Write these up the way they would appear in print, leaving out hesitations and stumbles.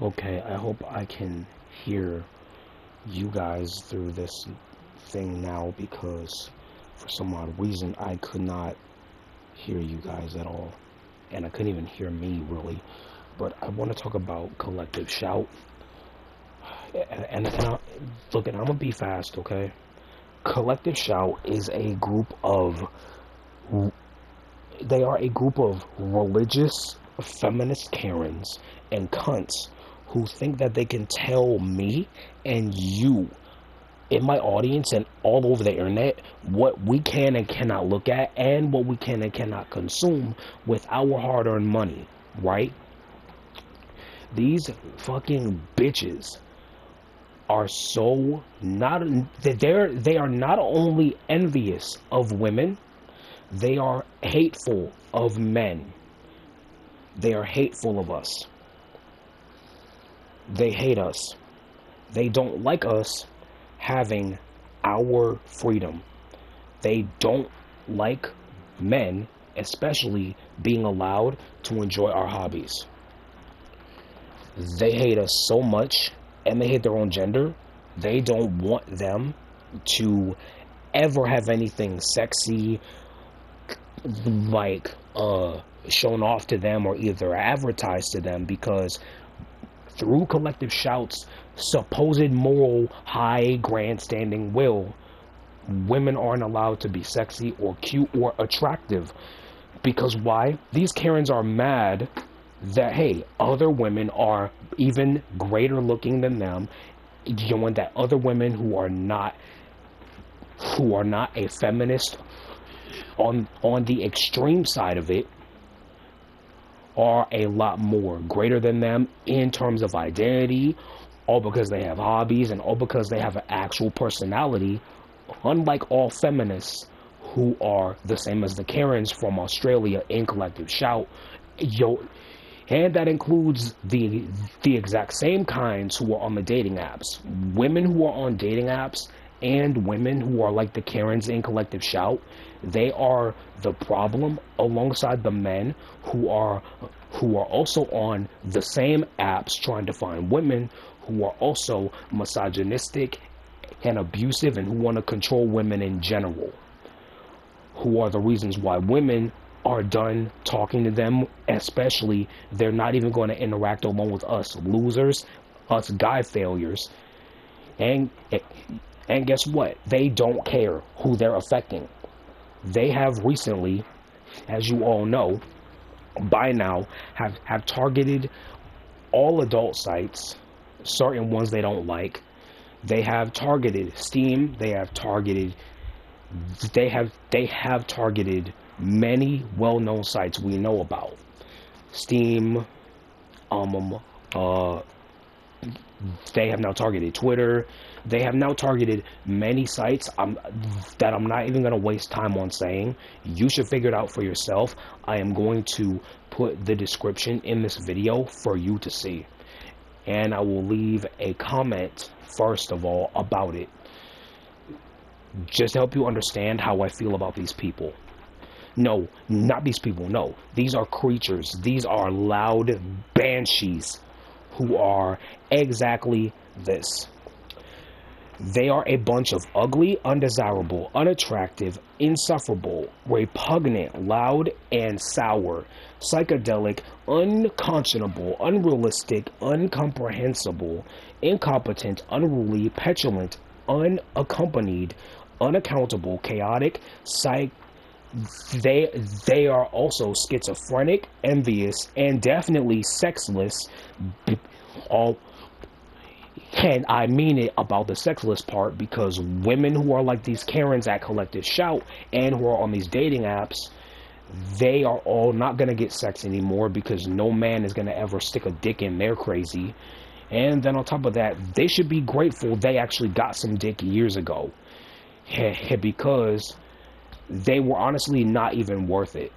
Okay, I hope I can hear you guys through this thing now, because for some odd reason I could not hear you guys at all, and I couldn't even hear me really. But I want to talk about collective shout, and look, and I'm gonna be fast, okay? Collective shout is a group of, they are a group of religious feminist Karens and cunts who think that they can tell me and you in my audience and all over the internet what we can and cannot look at and what we can and cannot consume with our hard-earned money, right? These fucking bitches are so not, they are not only envious of women, they are hateful of men. They are hateful of us. They hate us. They don't like us having our freedom. They don't like men, especially being allowed to enjoy our hobbies. They hate us so much, and they hate their own gender. They don't want them to ever have anything sexy, like, shown off to them or either advertised to them, because through collective shout's supposed moral high grandstanding will, women aren't allowed to be sexy or cute or attractive. Because why? These Karens are mad that, hey, other women are even greater looking than them, and that other women who are not a feminist on the extreme side of it are a lot more greater than them in terms of identity, all because they have hobbies and all because they have an actual personality, unlike all feminists who are the same as the Karens from Australia in collective shout. And that includes the exact same kinds who are on the dating apps. Women who are on dating apps and women who are like the Karens in collective shout, they are the problem alongside the men who are also on the same apps trying to find women who are also misogynistic and abusive and who want to control women in general, who are the reasons why women are done talking to them. Especially, they're not even going to interact alone with us losers, us guy failures. And guess what? They don't care who they're affecting. They have recently, as you all know, by now, have targeted all adult sites, certain ones they don't like. They have targeted Steam. They have targeted many well-known sites we know about. Steam, they have now targeted Twitter. They have now targeted many sites that I'm not even going to waste time on saying. You should figure it out for yourself. I am going to put the description in this video for you to see. And I will leave a comment, first of all, about it, just to help you understand how I feel about these people. No, not these people, no. These are creatures. These are loud banshees who are exactly this. They are a bunch of ugly, undesirable, unattractive, insufferable, repugnant, loud, and sour, psychedelic, unconscionable, unrealistic, incomprehensible, incompetent, unruly, petulant, unaccompanied, unaccountable, chaotic, They are also schizophrenic, envious, and definitely sexless. And I mean it about the sexless part, because women who are like these Karens at collective shout and who are on these dating apps, they are all not going to get sex anymore because no man is going to ever stick a dick in their crazy. And then on top of that, they should be grateful they actually got some dick years ago, because they were honestly not even worth it.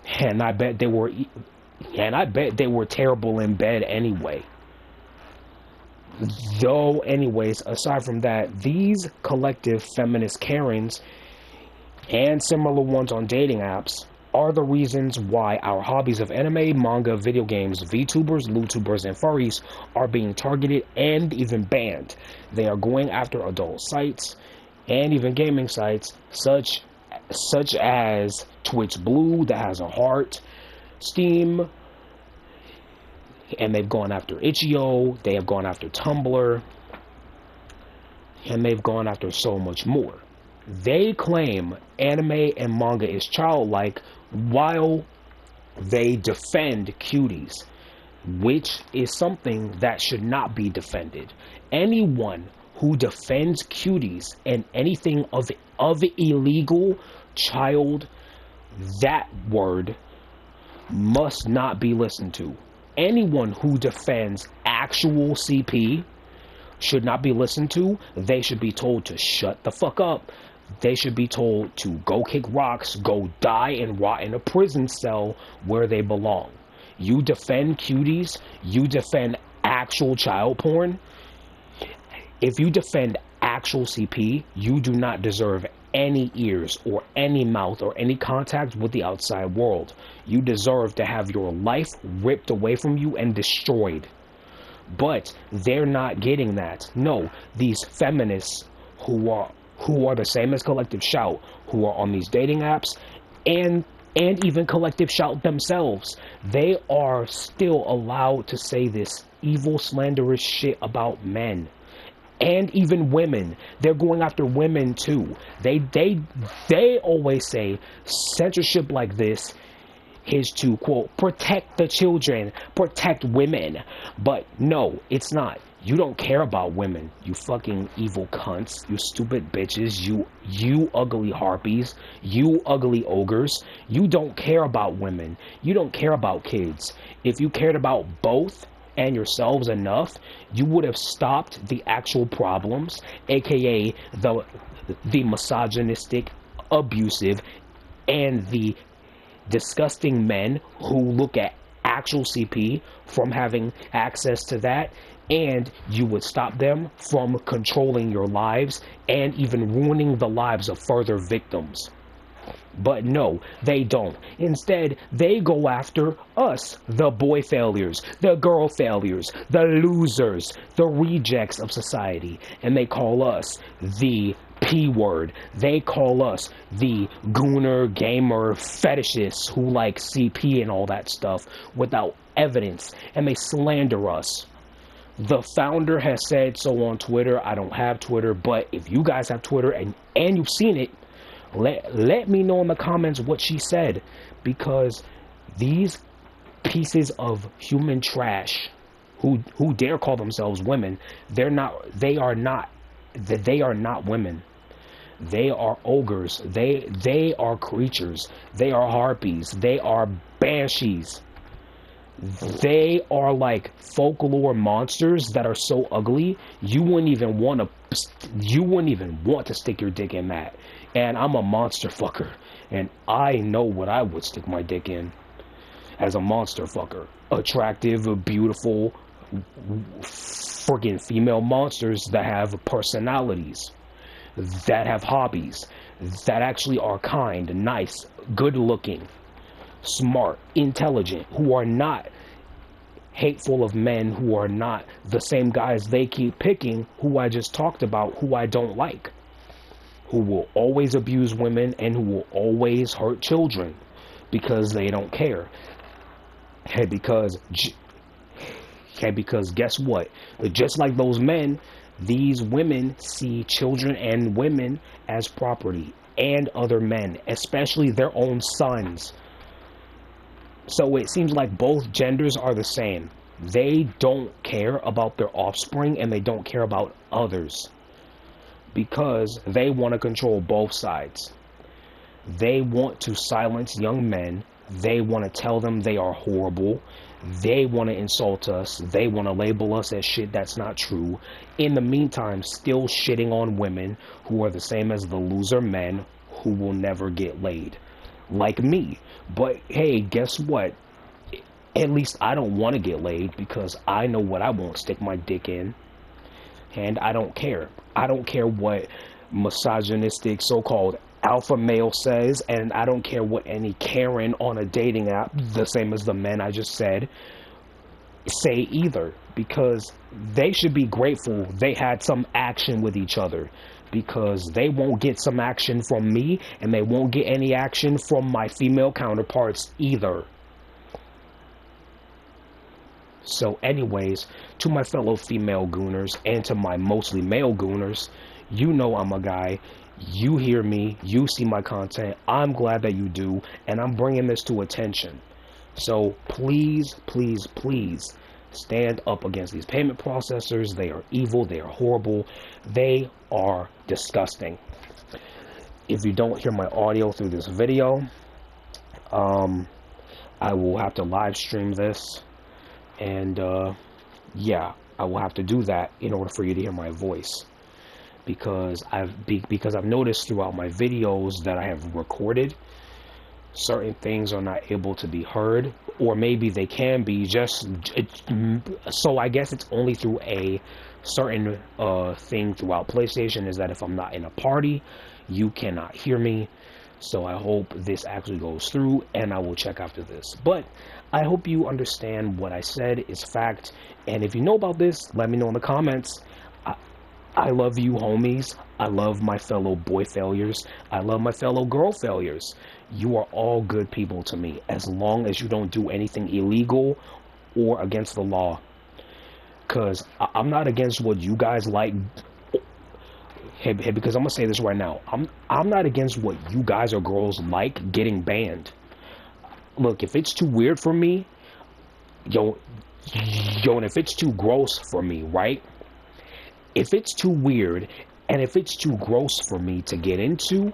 And I bet they were terrible in bed anyway. Though, anyways, aside from that, these collective feminist Karens and similar ones on dating apps are the reasons why our hobbies of anime, manga, video games, VTubers, LootTubers, and furries are being targeted and even banned. They are going after adult sites and even gaming sites such as Twitch Blue that has a heart, Steam, and they've gone after Itch.io, they have gone after Tumblr, and they've gone after so much more. They claim anime and manga is childlike while they defend cuties, which is something that should not be defended. Anyone who defends cuties and anything of illegal child, that word must not be listened to. Anyone who defends actual CP should not be listened to. They should be told to shut the fuck up. They should be told to go kick rocks, go die and rot in a prison cell where they belong. You defend cuties, you defend actual child porn. If you defend actual CP, you do not deserve any ears or any mouth or any contact with the outside world. You deserve to have your life ripped away from you and destroyed. But they're not getting that. No, these feminists who are the same as Collective Shout, who are on these dating apps, and even Collective Shout themselves, they are still allowed to say this evil, slanderous shit about men. And even women. They're going after women too. They always say censorship like this is to, quote, protect the children, protect women. But no, it's not. You don't care about women, you fucking evil cunts, you stupid bitches, you ugly harpies, you ugly ogres. You don't care about women. You don't care about kids. If you cared about both and yourselves enough, you would have stopped the actual problems, aka the misogynistic, abusive, and the disgusting men who look at actual CP from having access to that, and you would stop them from controlling your lives and even ruining the lives of further victims. But no, they don't. Instead, they go after us, the boy failures, the girl failures, the losers, the rejects of society, and they call us the P word. They call us the gooner, gamer, fetishists who like CP and all that stuff without evidence, and they slander us. The founder has said so on Twitter. I don't have Twitter, but if you guys have Twitter and you've seen it, let me know in the comments what she said, because these pieces of human trash who dare call themselves women, they are not women. They are ogres. They are creatures. They are harpies. They are banshees. They are like folklore monsters that are so ugly you wouldn't even want to stick your dick in that. And I'm a monster fucker, and I know what I would stick my dick in as a monster fucker. Attractive, beautiful, friggin' female monsters that have personalities, that have hobbies, that actually are kind, nice, good looking, smart, intelligent, who are not hateful of men, who are not the same guys they keep picking, who I just talked about, who I don't like, who will always abuse women and who will always hurt children because they don't care. Because guess what? Just like those men, these women see children and women as property, and other men, especially their own sons. So it seems like both genders are the same. They don't care about their offspring and they don't care about others, because they want to control both sides. They want to silence young men. They want to tell them they are horrible. They want to insult us. They want to label us as shit that's not true. In the meantime, still shitting on women who are the same as the loser men who will never get laid. Like me. But hey, guess what? At least I don't want to get laid, because I know what I won't stick my dick in. And I don't care. I don't care what misogynistic so-called alpha male says, and I don't care what any Karen on a dating app, the same as the men I just said, say either, because they should be grateful they had some action with each other, because they won't get some action from me, and they won't get any action from my female counterparts either. So anyways, to my fellow female gooners, and to my mostly male gooners, you know I'm a guy. You hear me, you see my content, I'm glad that you do, and I'm bringing this to attention. So please, please, please stand up against these payment processors. They are evil, they are horrible, they are disgusting. If you don't hear my audio through this video, I will have to live stream this, and yeah, I will have to do that in order for you to hear my voice. Because I've noticed throughout my videos that I have recorded, certain things are not able to be heard, or maybe they can be, so I guess it's only through a certain thing throughout PlayStation, is that if I'm not in a party, you cannot hear me. So I hope this actually goes through, and I will check after this. But I hope you understand what I said is fact, and if you know about this, let me know in the comments. I love you, homies. I love my fellow boy failures. I love my fellow girl failures. You are all good people to me, as long as you don't do anything illegal or against the law. Because I'm not against what you guys like. Hey, because I'm going to say this right now. I'm not against what you guys or girls like getting banned. Look, if it's too weird for me, and if it's too gross for me, right? If it's too weird, and if it's too gross for me to get into,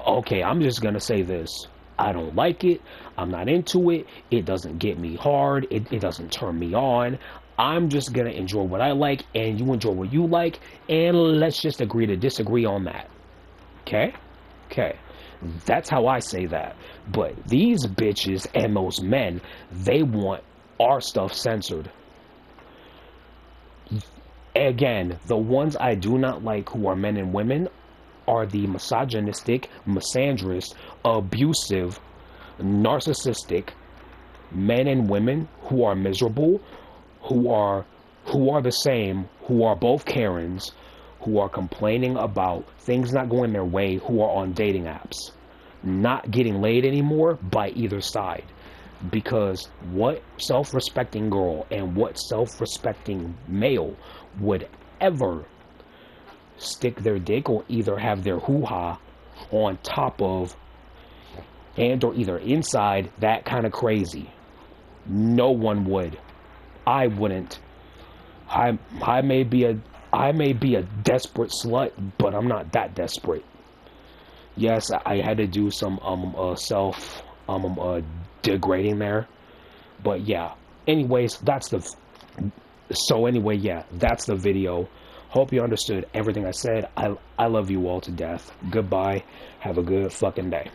okay, I'm just going to say this. I don't like it. I'm not into it. It doesn't get me hard. It doesn't turn me on. I'm just going to enjoy what I like, and you enjoy what you like, and let's just agree to disagree on that. Okay? Okay. That's how I say that. But these bitches and those men, they want our stuff censored. Again, the ones I do not like who are men and women are the misogynistic, misandrous, abusive, narcissistic men and women who are miserable, who are the same, who are both Karens, who are complaining about things not going their way, who are on dating apps, not getting laid anymore by either side. Because what self-respecting girl and what self-respecting male would ever stick their dick or either have their hoo-ha on top of and or either inside that kind of crazy? No one would. I wouldn't. I may be a desperate slut, but I'm not that desperate. Yes, I had to do some self degrading there, but yeah. Anyways, that's the video. Hope you understood everything I said. I love you all to death. Goodbye. Have a good fucking day.